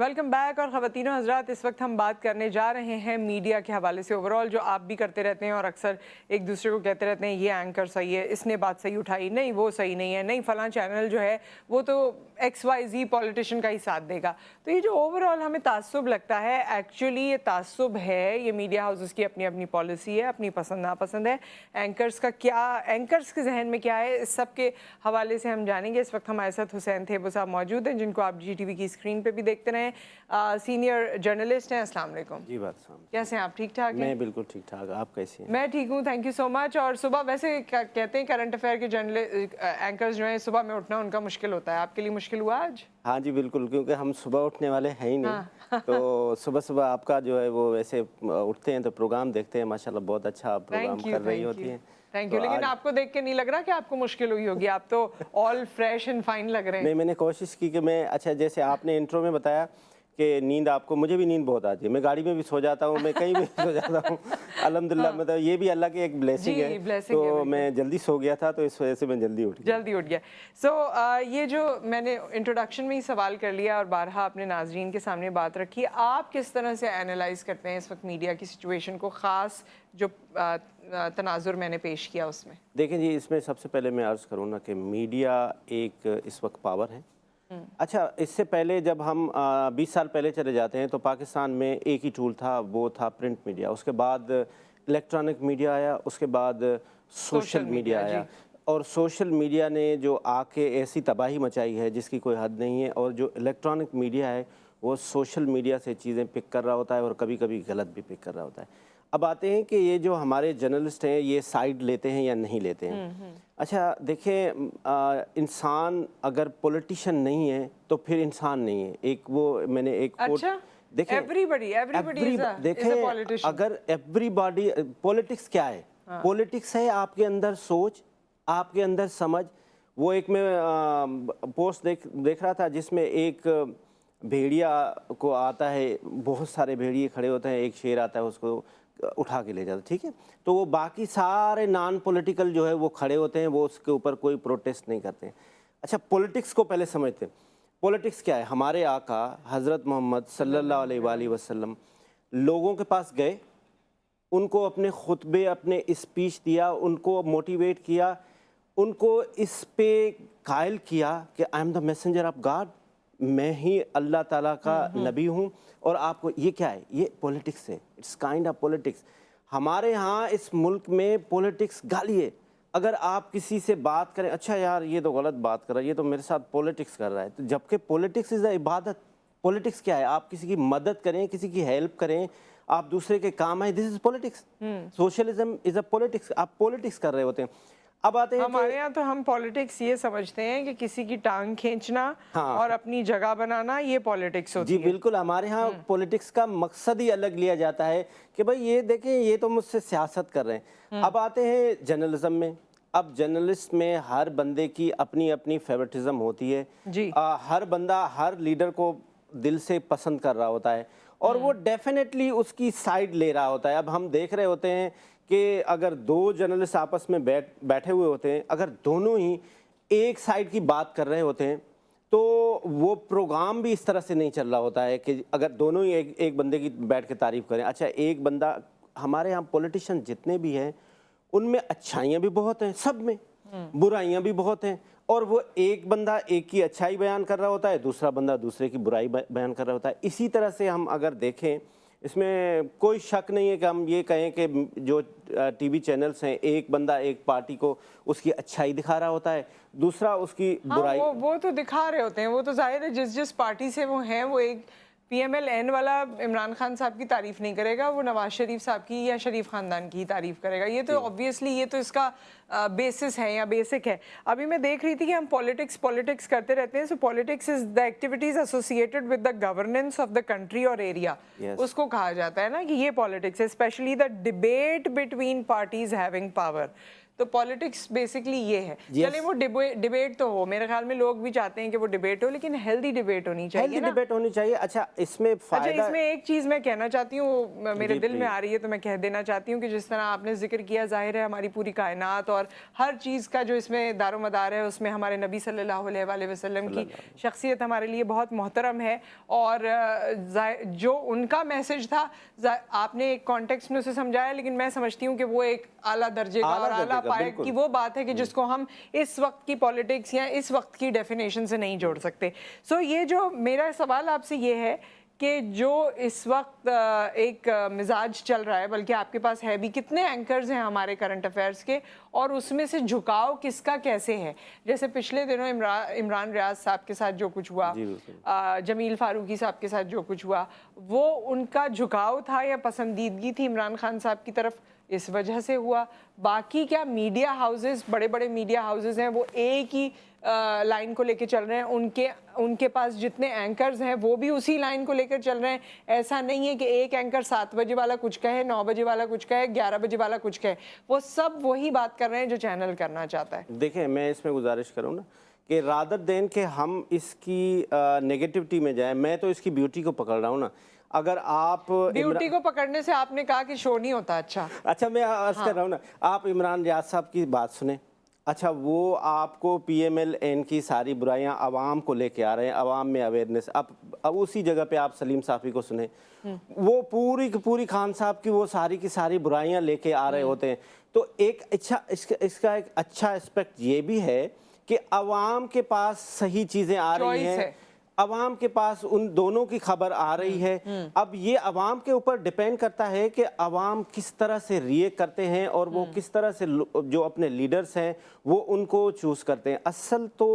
Welcome back. और ख़वातीन और हज़रात, इस वक्त हम बात करने जा रहे हैं मीडिया के हवाले से। ओवरऑल जो आप भी करते रहते हैं और अक्सर एक दूसरे को कहते रहते हैं ये एंकर सही है, इसने बात सही उठाई, नहीं वो सही नहीं है, नहीं फ़लाँ चैनल जो है वो तो XYZ पॉलिटिशियन का ही साथ देगा। तो ये जो ओवरऑल हमें तासुब लगता है, एक्चुअली ये तासुब है, ये मीडिया हाउसेस की अपनी अपनी पॉलिसी है, अपनी पसंद नापसंद है। एंकर्स का क्या, एंकर्स के जहन में क्या है, इस सब के हवाले से हम जानेंगे। इस वक्त हमारे साथ हुसैन थे वो साहब मौजूद हैं, जिनको आप GTV की स्क्रीन पर भी देखते रहे। सीनियर जर्नलिस्ट हैं। अस्सलाम वालेकुम। जी बात कैसे हैं आप? ठीक ठाक हैं? मैं बिल्कुल ठीक ठाक, आप कैसी हैं? मैं ठीक हूँ, थैंक यू सो मच। और सुबह वैसे कहते हैं करंट अफेयर के जर्नलिस्ट एंकर्स जो हैं सुबह में उठना उनका मुश्किल होता है, आपके लिए मुश्किल हुआ आज? हाँ जी बिल्कुल, क्योंकि हम सुबह उठने वाले हैं ही नहीं। हाँ। तो सुबह सुबह आपका जो है वो वैसे उठते हैं तो प्रोग्राम देखते हैं, माशाल्लाह बहुत अच्छा प्रोग्राम कर रही होती हैं। Thank you. लेकिन आपको देख के नहीं लग रहा कि आपको मुश्किल हुई होगी, आप तो ऑल फ्रेश एंड फाइन लग रहे हैं। नहीं, मैंने कोशिश की कि मैं, अच्छा जैसे आपने इंट्रो में बताया कि नींद आपको, मुझे भी नींद बहुत आती है, मैं गाड़ी में भी सो जाता हूँ, मैं कहीं भी सो जाता हूँ। अल्हम्दुलिल्लाह, मतलब ये भी अल्लाह की एक ब्लेसिंग है। तो मैं जल्दी सो गया था तो इस वजह से मैं जल्दी उठ गया। सो ये जो मैंने इंट्रोडक्शन में ही सवाल कर लिया और बारहा अपने नाजरीन के सामने बात रखी, आप किस तरह से एनालाइज करते हैं इस वक्त मीडिया की सिचुएशन को, ख़ास जो तनाजुर मैंने पेश किया उसमें? देखें जी, इसमें सबसे पहले मैं अर्ज़ करूँ ना कि मीडिया एक इस वक्त पावर है। अच्छा, इससे पहले जब हम 20 साल पहले चले जाते हैं तो पाकिस्तान में एक ही टूल था, वो था प्रिंट मीडिया। उसके बाद इलेक्ट्रॉनिक मीडिया आया, उसके बाद सोशल मीडिया आया। और सोशल मीडिया ने जो आके ऐसी तबाही मचाई है जिसकी कोई हद नहीं है। और जो इलेक्ट्रॉनिक मीडिया है वो सोशल मीडिया से चीज़ें पिक कर रहा होता है और कभी कभी गलत भी पिक कर रहा होता है। अब आते हैं कि ये जो हमारे जर्नलिस्ट हैं ये साइड लेते हैं या नहीं लेते हैं। अच्छा देखें, इंसान अगर पॉलिटिशियन नहीं है तो फिर इंसान नहीं है। एक वो मैंने एक अच्छा? देखें, एवरीबडी देखें, अगर एवरीबॉडी, पॉलिटिक्स क्या है? पॉलिटिक्स है आपके अंदर सोच, आपके अंदर समझ। वो एक मैं पोस्ट देख रहा था जिसमें एक भेड़िया को आता है, बहुत सारे भेड़िए खड़े होते हैं, एक शेर आता है उसको उठा के ले जाता है, ठीक है। तो वो बाकी सारे नॉन पॉलिटिकल जो है वो खड़े होते हैं, वो उसके ऊपर कोई प्रोटेस्ट नहीं करते हैं। अच्छा, पॉलिटिक्स को पहले समझते हैं। पॉलिटिक्स क्या है? हमारे आका हज़रत मोहम्मद सल्लल्लाहु अलैहि वसल्लम लोगों के पास गए, उनको अपने खुतबे, अपने स्पीच दिया, उनको मोटिवेट किया, उनको इस पे कायल किया कि I am the messenger of God, मैं ही अल्लाह ताला का नबी हूँ। और आपको ये क्या है? ये पॉलिटिक्स है, इट्स काइंड ऑफ पॉलिटिक्स। हमारे यहाँ इस मुल्क में पॉलिटिक्स गाली है। अगर आप किसी से बात करें, अच्छा यार ये तो गलत बात कर रहा है, ये तो मेरे साथ पॉलिटिक्स कर रहा है, तो जबकि पॉलिटिक्स इज़ अ इबादत। पॉलिटिक्स क्या है? आप किसी की मदद करें, किसी की हेल्प करें, आप दूसरे के काम आए, this is politics. Socialism is a politics. आप पॉलिटिक्स कर रहे होते हैं। अब आते हैं हमारे यहाँ तो हम पॉलिटिक्स ये समझते हैं कि किसी की टांग खींचना और अपनी जगह बनाना, ये पॉलिटिक्स होती है। जी बिल्कुल, हमारे यहाँ पॉलिटिक्स का मकसद ही अलग लिया जाता है कि भाई ये देखें, ये तो मुझसे सियासत कर रहे हैं। अब आते हैं जर्नलिज्म में। अब जर्नलिस्ट में हर बंदे की अपनी अपनी फेवरेटिज्म होती है जी। हर बंदा हर लीडर को दिल से पसंद कर रहा होता है और वो डेफिनेटली उसकी साइड ले रहा होता है। अब हम देख रहे होते हैं कि अगर दो जर्नलिस्ट आपस में बैठे हुए होते हैं, अगर दोनों ही एक साइड की बात कर रहे होते हैं तो वो प्रोग्राम भी इस तरह से नहीं चल रहा होता है कि अगर दोनों ही एक बंदे की बैठ के तारीफ करें। अच्छा, एक बंदा, हमारे यहाँ पॉलिटिशियन जितने भी हैं उनमें अच्छाइयाँ भी बहुत हैं, सब में बुराइयाँ भी बहुत हैं। और वो एक बंदा एक की अच्छाई बयान कर रहा होता है, दूसरा बंदा दूसरे की बुराई बयान कर रहा होता है। इसी तरह से हम अगर देखें, इसमें कोई शक नहीं है कि हम ये कहें कि जो टीवी चैनल्स हैं, एक बंदा एक पार्टी को उसकी अच्छाई दिखा रहा होता है, दूसरा उसकी बुराई। वो तो दिखा रहे होते हैं, वो तो जाहिर है जिस पार्टी से वो हैं, वो एक PMLN वाला इमरान खान साहब की तारीफ नहीं करेगा, वो नवाज शरीफ साहब की या शरीफ खानदान की तारीफ करेगा। ये तो ऑब्वियसली ये तो इसका बेसिस है या बेसिक है। अभी मैं देख रही थी कि हम पॉलिटिक्स करते रहते हैं। सो politics is the activities associated with the governance of the country और एरिया, उसको कहा जाता है ना कि ये पॉलिटिक्स है, specially the debate between parties having power. तो पॉलिटिक्स बेसिकली ये है। चलिए वो डिबेट तो हो, मेरे ख्याल में लोग भी चाहते हैं कि वो डिबेट हो, लेकिन हेल्दी डिबेट होनी चाहिए ना। हेल्दी डिबेट होनी चाहिए। अच्छा इसमें फायदा, अच्छा इसमें एक चीज मैं कहना चाहती हूँ, मेरे दिल में आ रही है तो मैं कह देना चाहती हूँ कि जिस तरह आपने जिक्र किया, जाहिर है हमारी पूरी कायनात और हर चीज़ का जो इसमें दारोमदार है उसमें हमारे नबी सल्लल्लाहु अलैहि वसल्लम की शख्सियत हमारे लिए बहुत मोहतरम है। और जो उनका मैसेज था आपने एक कॉन्टेक्स्ट में उसे समझाया, लेकिन मैं समझती हूँ कि वो एक आला दर्जे का और आला पाए की वो बात है कि जिसको हम इस वक्त की पॉलिटिक्स या इस वक्त की डेफिनेशन से नहीं जोड़ सकते। सो ये जो मेरा सवाल आपसे ये है कि जो इस वक्त एक मिजाज चल रहा है, बल्कि आपके पास है भी, कितने एंकर्स हैं हमारे करंट अफेयर्स के, और उसमें से झुकाव किसका कैसे है? जैसे पिछले दिनों इमरान रियाज साहब के साथ जो कुछ हुआ, जमील फारूकी साहब के साथ जो कुछ हुआ, वो उनका झुकाव था या पसंदीदगी थी इमरान खान साहब की तरफ, इस वजह से हुआ? बाकी क्या मीडिया हाउसेस, बड़े बड़े मीडिया हाउसेस हैं, वो एक ही लाइन को लेकर चल रहे हैं, उनके पास जितने एंकर्स हैं वो भी उसी लाइन को लेकर चल रहे हैं? ऐसा नहीं है कि एक एंकर 7 बजे वाला कुछ कहे, 9 बजे वाला कुछ कहे, 11 बजे वाला कुछ कहे, वो सब वही बात कर रहे हैं जो चैनल करना चाहता है। देखें, मैं इसमें गुजारिश करूँ ना कि रादर देन के हम इसकी नेगेटिविटी में जाएं, मैं तो इसकी ब्यूटी को पकड़ रहा हूँ ना। अगर आप ब्यूटी को पकड़ने से आपने कहा कि शो नहीं होता। अच्छा मैं अर्ज कर रहा हूँ ना, आप इमरान रियाज साहब की बात सुने। अच्छा वो आपको PMLN की सारी बुराइयां आवाम को लेके आ रहे हैं, आवाम में अवेयरनेस। अब उसी जगह पे आप सलीम साफ़ी को सुने, वो पूरी की पूरी खान साहब की वो सारी की सारी बुराइयां लेके आ रहे होते हैं। तो एक अच्छा इसका एक अच्छा एस्पेक्ट ये भी है कि आवाम के पास सही चीज़ें आ रही हैं, अवाम के पास उन दोनों की खबर आ रही है। अब ये अवाम के ऊपर डिपेंड करता है कि अवाम किस तरह से रिएक्ट करते हैं और वो किस तरह से जो अपने लीडर्स हैं वो उनको चूज़ करते हैं। असल तो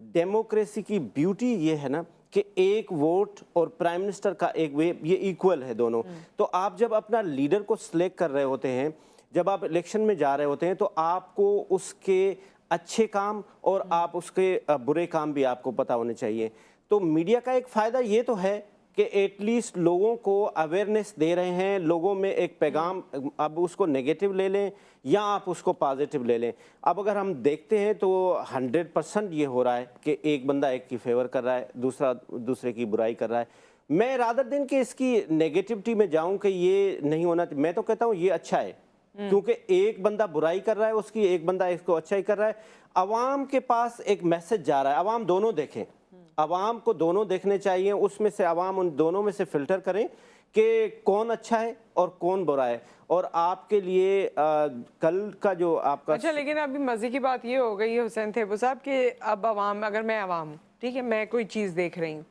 डेमोक्रेसी की ब्यूटी ये है ना कि एक वोट और प्राइम मिनिस्टर का एक वे, ये इक्वल है दोनों। तो आप जब अपना लीडर को सिलेक्ट कर रहे होते हैं, जब आप इलेक्शन में जा रहे होते हैं, तो आपको उसके अच्छे काम और आप उसके बुरे काम भी आपको पता होने चाहिए। तो मीडिया का एक फ़ायदा ये तो है कि एटलीस्ट लोगों को अवेयरनेस दे रहे हैं, लोगों में एक पैगाम, अब उसको नेगेटिव ले लें या आप उसको पॉजिटिव ले लें। अब अगर हम देखते हैं तो 100% ये हो रहा है कि एक बंदा एक की फेवर कर रहा है, दूसरा दूसरे की बुराई कर रहा है। मैं रादर दिन कि इसकी नेगेटिविटी में जाऊं कि ये नहीं होना, मैं तो कहता हूँ ये अच्छा है, क्योंकि एक बंदा बुराई कर रहा है उसकी, एक बंदा इसको अच्छा ही कर रहा है। अवाम के पास एक मैसेज जा रहा है, अवाम दोनों देखें, अवाम को दोनों देखने चाहिए, उसमें से अवाम उन दोनों में से फिल्टर करें कि कौन अच्छा है और कौन बुरा है। और आपके लिए कल का जो आपका अच्छा, लेकिन अभी मजे की बात ये हो गई है हुसैन थेबू साहब कि अब अवाम, अगर मैं अवाम हूँ, ठीक है, मैं कोई चीज़ देख रही हूँ,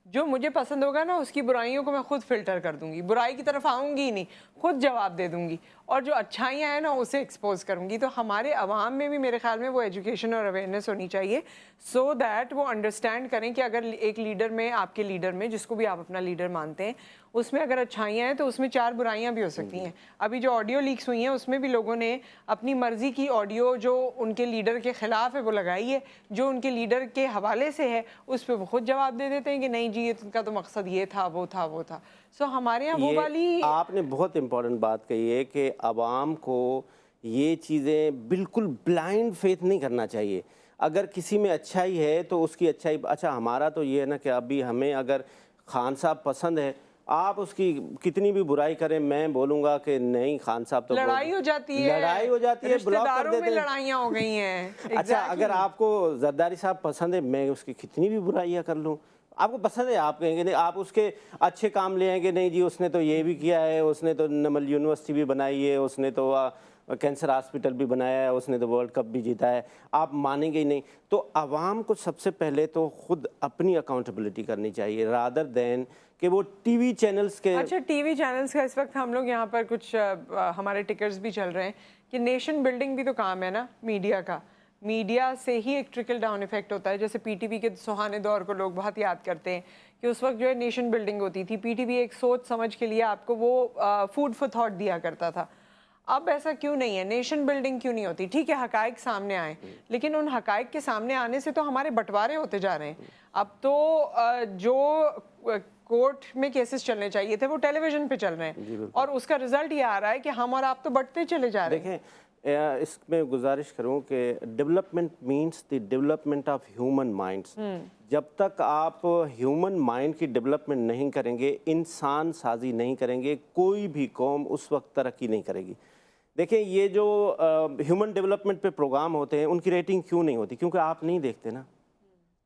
जो मुझे पसंद होगा ना उसकी बुराइयों को मैं खुद फिल्टर कर दूंगी, बुराई की तरफ आऊंगी ही नहीं, खुद जवाब दे दूंगी, और जो अच्छाइयाँ हैं ना उसे एक्सपोज करूंगी। तो हमारे अवाम में भी मेरे ख्याल में वो एजुकेशन और अवेयरनेस होनी चाहिए, सो दैट वो अंडरस्टैंड करें कि अगर एक लीडर में, आपके लीडर में, जिसको भी आप अपना लीडर मानते हैं, उसमें अगर अच्छाइयाँ हैं तो उसमें 4 बुराइयाँ भी हो सकती हैं। अभी जो ऑडियो लीक्स हुई हैं उसमें भी लोगों ने अपनी मर्जी की ऑडियो जो उनके लीडर के खिलाफ है वो लगाई है, जो उनके लीडर के हवाले से है उस पर वो खुद जवाब दे देते हैं कि नहीं जी इनका तो मकसद ये था, वो था, वो था। सो हमारे यहाँ वो वाली, आपने बहुत इंपॉर्टेंट बात कही है कि आवाम को ये चीज़ें बिल्कुल ब्लाइंड फेथ नहीं करना चाहिए। अगर किसी में अच्छाई है तो उसकी अच्छाई, अच्छा हमारा तो ये है ना कि अभी हमें अगर खान साहब पसंद है, आप उसकी कितनी भी बुराई करें, मैं बोलूंगा कि नहीं खान साहब तो लड़ाई हो जाती है, लड़ाई हो जाती है, ब्लॉक कर देते हैं, लड़ाइयाँ हो गई हैं। अच्छा अगर आपको जरदारी साहब पसंद है, मैं उसकी कितनी भी बुराइयां कर लूँ, आपको पसंद है, आप कहेंगे नहीं, आप उसके अच्छे काम ले आएंगे, नहीं जी उसने तो ये भी किया है, उसने तो नमल यूनिवर्सिटी भी बनाई है, उसने तो कैंसर हॉस्पिटल भी बनाया है, उसने तो वर्ल्ड कप भी जीता है, आप मानेंगे ही नहीं। तो आवाम को सबसे पहले तो खुद अपनी अकाउंटेबिलिटी करनी चाहिए रादर देन कि वो टीवी चैनल्स के। अच्छा, टीवी चैनल्स का इस वक्त हम लोग यहाँ पर कुछ हमारे टिकर्स भी चल रहे हैं कि नेशन बिल्डिंग भी तो काम है ना मीडिया का, मीडिया से ही एक ट्रिकल डाउन इफेक्ट होता है। जैसे PTV के सुहाने दौर को लोग बहुत याद करते हैं कि उस वक्त जो है नेशन बिल्डिंग होती थी, PTV एक सोच समझ के लिए आपको वो फूड फॉर थॉट दिया करता था। अब ऐसा क्यों नहीं है, नेशन बिल्डिंग क्यों नहीं होती? ठीक है हकाइक सामने आए, लेकिन उन हकाइक के सामने आने से तो हमारे बंटवारे होते जा रहे हैं। अब तो जो कोर्ट में केसेस चलने चाहिए थे वो टेलीविजन पे चल रहे हैं, और उसका रिजल्ट ये आ रहा है कि हम और आप तो बढ़ते चले जा रहे हैं। देखें اس میں گزارش کروں کہ development means the development of human minds. جب تک آپ ہیومن مائنڈ کی ڈیولپمنٹ نہیں کریں گے، انسان سازی نہیں کریں گے، کوئی بھی قوم اس وقت ترقی نہیں کرے گی. دیکھیں یہ جو ہیومن ڈیولپمنٹ پہ پروگرام ہوتے ہیں ان کی ریٹنگ کیوں نہیں ہوتی؟ کیونکہ آپ نہیں دیکھتے نا.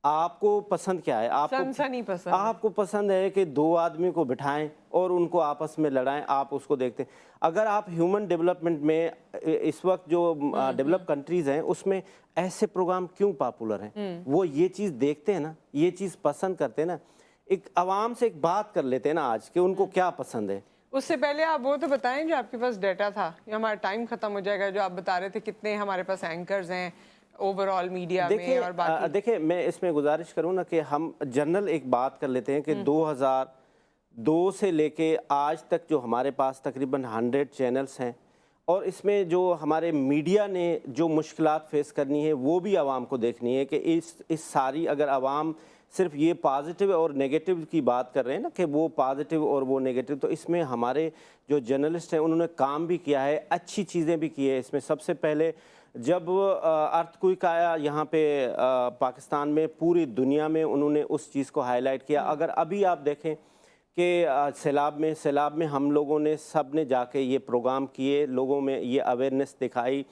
آپ کو پسند کیا ہے؟ آپ کو پسند ہے کہ دو آدمی کو بٹھائیں اور ان کو آپس میں لڑائیں، آپ اس کو دیکھتے ہیں. اگر آپ ہیومن ڈیولپمنٹ میں اس وقت جو ڈیولپ کنٹریز ہیں اس میں ایسے پروگرام کیوں پاپولر ہیں؟ وہ یہ چیز دیکھتے ہیں نا، یہ چیز پسند کرتے ہیں نا. ایک عوام سے ایک بات کر لیتے ہیں نا آج کہ ان کو کیا پسند ہے. اس سے پہلے آپ وہ تو بتائیں جو آپ کے پاس ڈیٹا تھا، یہ ہمارا ٹائم ختم ہو جائے گا، جو آپ بتا رہے تھے کتنے ہمارے پاس اینکرز ہیں اوور آل میڈیا میں اور باقی. دیکھیں میں اس میں گزارش کروں نا کہ ہم جنرل ایک بات کر لیتے ہیں کہ 2002 سے لے کے آج تک جو ہمارے پاس تقریباً 100 چینلز ہیں، اور اس میں جو ہمارے میڈیا نے جو مشکلات فیس کرنی ہے وہ بھی عوام کو دیکھنی ہے کہ اس ساری اگر عوام صرف یہ پازیٹیو اور نیگیٹو کی بات کر رہے ہیں نا کہ وہ پازیٹیو اور وہ نیگیٹو، تو اس میں ہمارے جو جرنلسٹ ہیں انہوں نے کام بھی کیا ہے، اچھی چیزیں بھی کی ہے. اس میں سب سے پہلے جب ارتھ کوئک آیا یہاں پہ پاکستان میں، پوری دنیا میں انہوں نے اس چیز کو ہائی لائٹ کیا. اگر ابھی آپ دیکھیں کہ سیلاب میں ہم لوگوں نے سب نے جا کے یہ پروگرام کیے، لوگوں میں یہ اویئرنیس دکھائی،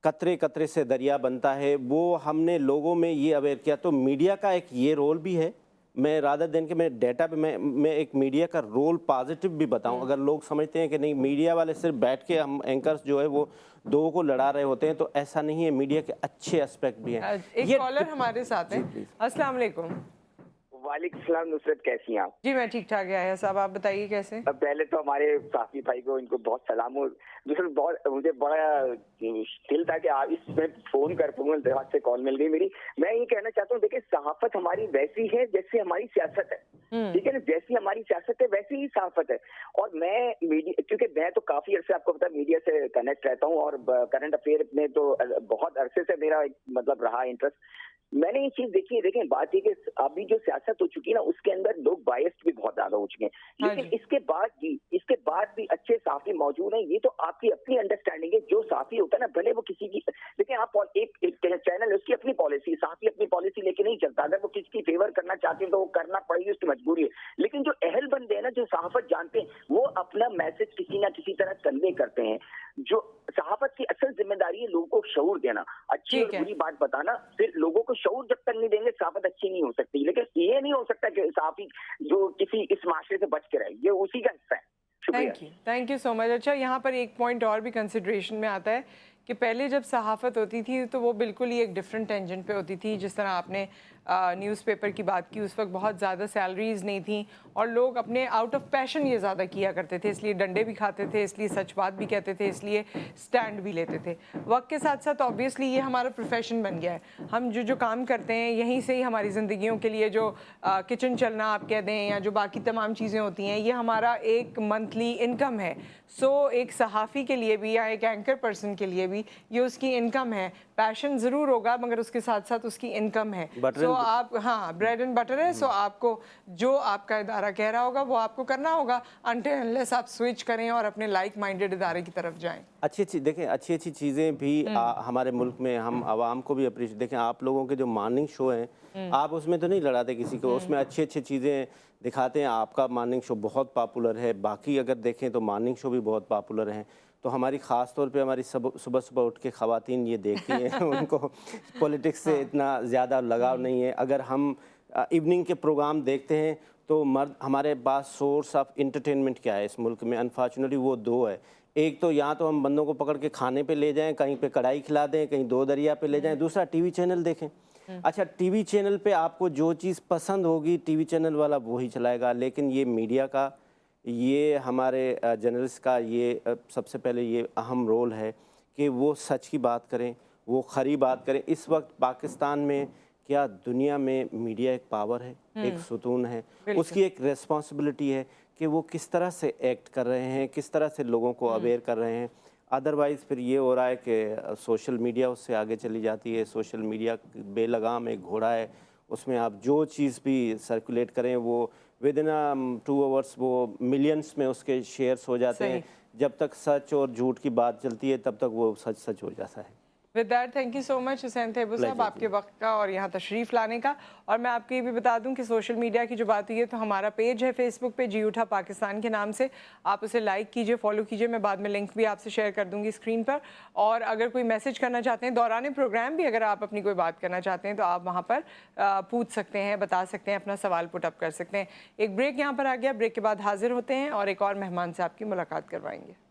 قطرے قطرے سے دریا بنتا ہے، وہ ہم نے لوگوں میں یہ اویئر کیا. تو میڈیا کا ایک یہ رول بھی ہے. میں رادر دین کہ میں ڈیٹا پہ میں ایک میڈیا کا رول پازیٹیو بھی بتاؤں. اگر لوگ سمجھتے ہیں کہ نہیں میڈیا والے صرف بیٹھ کے ہم اینکرز جو ہے وہ دو کو لڑا رہے ہوتے ہیں، تو ایسا نہیں ہے. میڈیا کے اچھے اسپیکٹ بھی ہیں. ایک کالر ہمارے ساتھ ہیں. السلام علیکم. وعلیکم السلام. نصرت کیسی ہیں آپ؟ جی میں ٹھیک ٹھاک ہے صاحب، آپ بتائیے کیسے؟ پہلے تو ہمارے صافی بھائی کو ان کو بہت سلام ہو. دوسرا بہت مجھے بڑا دل تھا کہ آپ اس میں فون کر پاؤں، التفات سے کال مل گئی میری. میں یہ کہنا چاہتا ہوں دیکھیں صحافت ہماری ویسی ہے جیسے ہماری سیاست ہے، ٹھیک ہے نا؟ جیسی ہماری سیاست ہے ویسی ہی صحافت ہے. اور میں میڈیا، کیونکہ میں تو کافی عرصے آپ کو پتا میڈیا سے کنیکٹ رہتا ہوں اور کرنٹ افیئر میں تو بہت عرصے سے میرا مطلب رہا انٹرسٹ. میں نے یہ چیز دیکھی ہے. دیکھیں بات یہ کہ ابھی جو سیاست ہو چکی ہے نا اس کے اندر لوگ بائسڈ بھی بہت زیادہ ہو چکے ہیں، لیکن اس کے بعد بھی اچھے صحافی موجود ہیں. یہ تو آپ کی اپنی انڈرسٹینڈنگ ہے. جو صحافی ہوتا ہے نا بھلے وہ کسی کی، دیکھیں آپ ایک چینل ہے اس کی اپنی پالیسی، صحافی اپنی پالیسی لے کے نہیں چلتا. اگر وہ کسی کی فیور کرنا چاہتے ہیں تو وہ کرنا پڑے گی، اس کی مجبوری ہے. لیکن جو اہل بندے ہیں نا جو صحافت جانتے ہیں وہ اپنا میسج کسی نہ کسی طرح کنوے کرتے ہیں. جو صحافت کی اصل ذمہ داری ہے لوگوں کو شعور دینا، اچھی اور بری بات بتانا. پھر لوگوں کو شعور جب تک نہیں دیں گے صحافت اچھی نہیں ہو سکتی. لیکن یہ نہیں ہو سکتا کہ صحافی جو کسی اس معاشرے سے بچ کے رہے، یہ اسی کا حصہ ہے. تھینک یو سو مچ. اچھا یہاں پر ایک پوائنٹ اور بھی کنسیڈریشن میں آتا ہے کہ پہلے جب صحافت ہوتی تھی تو وہ بالکل ہی ایک ڈفرینٹ ٹینجن پہ ہوتی تھی. جس طرح آپ نے نیوز پیپر کی بات کی، اس وقت بہت زیادہ سیلریز نہیں تھیں اور لوگ اپنے آؤٹ آف پیشن یہ زیادہ کیا کرتے تھے، اس لیے ڈنڈے بھی کھاتے تھے، اس لیے سچ بات بھی کہتے تھے، اس لیے سٹینڈ بھی لیتے تھے. وقت کے ساتھ ساتھ آبویسلی یہ ہمارا پروفیشن بن گیا ہے. ہم جو کام کرتے ہیں یہیں سے ہی ہماری زندگیوں کے لیے جو کچن چلنا آپ کہہ دیں یا جو باقی تمام چیزیں ہوتی ہیں، یہ ہمارا ایک منتھلی انکم ہے. سو ایک صحافی کے لیے بھی یا ایک اینکر پرسن کے لیے بھی یہ اس کی انکم ہے. پیشن ضرور ہوگا مگر اس کے ساتھ ساتھ اس کی انکم ہے. سو آپ بریڈ اینڈ بٹر ہے. سو آپ کو جو آپ کا ادارہ کہہ رہا ہوگا وہ آپ کو کرنا ہوگا انٹل انلیس آپ سوئچ کریں اور اپنے لائک مائنڈیڈ ادارے کی طرف جائیں. دیکھیں اچھی چیزیں بھی ہمارے ملک میں ہم عوام کو بھی اپریشیٹ. دیکھیں آپ لوگوں کے جو مارننگ شو ہیں آپ اس میں تو نہیں لڑاتے کسی کو، اس میں اچھی چیزیں دکھاتے ہیں. آپ کا مارننگ شو بہت پاپولر ہے. باقی اگر دیکھیں تو مارننگ شو بھی بہت پاپولر ہیں. تو ہماری خاص طور پہ ہماری صبح اٹھ کے خواتین یہ دیکھتی ہیں، ان کو پولیٹکس سے اتنا زیادہ لگاؤ نہیں ہے. اگر ہم ایوننگ کے پروگرام دیکھتے ہیں تو ہمارے پاس سورس آف انٹرٹینمنٹ کیا ہے اس ملک میں؟ انفارچونیٹلی وہ دو ہے. ایک تو یا تو ہم بندوں کو پکڑ کے کھانے پہ لے جائیں، کہیں پہ کڑھائی کھلا دیں، کہیں دو دریا پہ لے جائیں. دوسرا ٹی وی چینل دیکھیں. اچھا ٹی وی چینل پہ آپ کو جو چیز پسند ہوگی ٹی وی چینل والا وہی چلائے گا. لیکن یہ میڈیا کا، یہ ہمارے جرنلسٹ کا یہ سب سے پہلے یہ اہم رول ہے کہ وہ سچ کی بات کریں، وہ کھری بات کریں. اس وقت پاکستان میں کیا دنیا میں میڈیا ایک پاور ہے، ایک ستون ہے. اس کی ایک ریسپانسبلٹی ہے کہ وہ کس طرح سے ایکٹ کر رہے ہیں، کس طرح سے لوگوں کو اویئر کر رہے ہیں. ادروائز پھر یہ ہو رہا ہے کہ سوشل میڈیا اس سے آگے چلی جاتی ہے. سوشل میڈیا بے لگام ایک گھوڑا ہے، اس میں آپ جو چیز بھی سرکولیٹ کریں وہ ود ان 2 hours وہ ملینس میں اس کے شیئرس ہو جاتے ہیں. जब तक सच और झूठ की बात चलती है तब तक वो सच सच हो जाता है। With that thank you so much Hussain Tayyab साहब, आपके वक्त का और यहाँ तशरीफ़ लाने का। और मैं आपको ये भी बता दूं कि सोशल मीडिया की जो बात हुई है, तो हमारा पेज है फेसबुक पे जी उठा पाकिस्तान के नाम से, आप उसे लाइक कीजिए, फॉलो कीजिए। मैं बाद में लिंक भी आपसे शेयर कर दूंगी स्क्रीन पर। और अगर कोई मैसेज करना चाहते हैं दौरान प्रोग्राम भी, अगर आप अपनी कोई बात करना चाहते हैं तो आप वहाँ पर पूछ सकते हैं, बता सकते हैं, अपना सवाल पुटअप कर सकते हैं। एक ब्रेक यहाँ पर आ गया, ब्रेक के बाद हाजिर होते हैं और एक और मेहमान से आपकी मुलाकात करवाएंगे।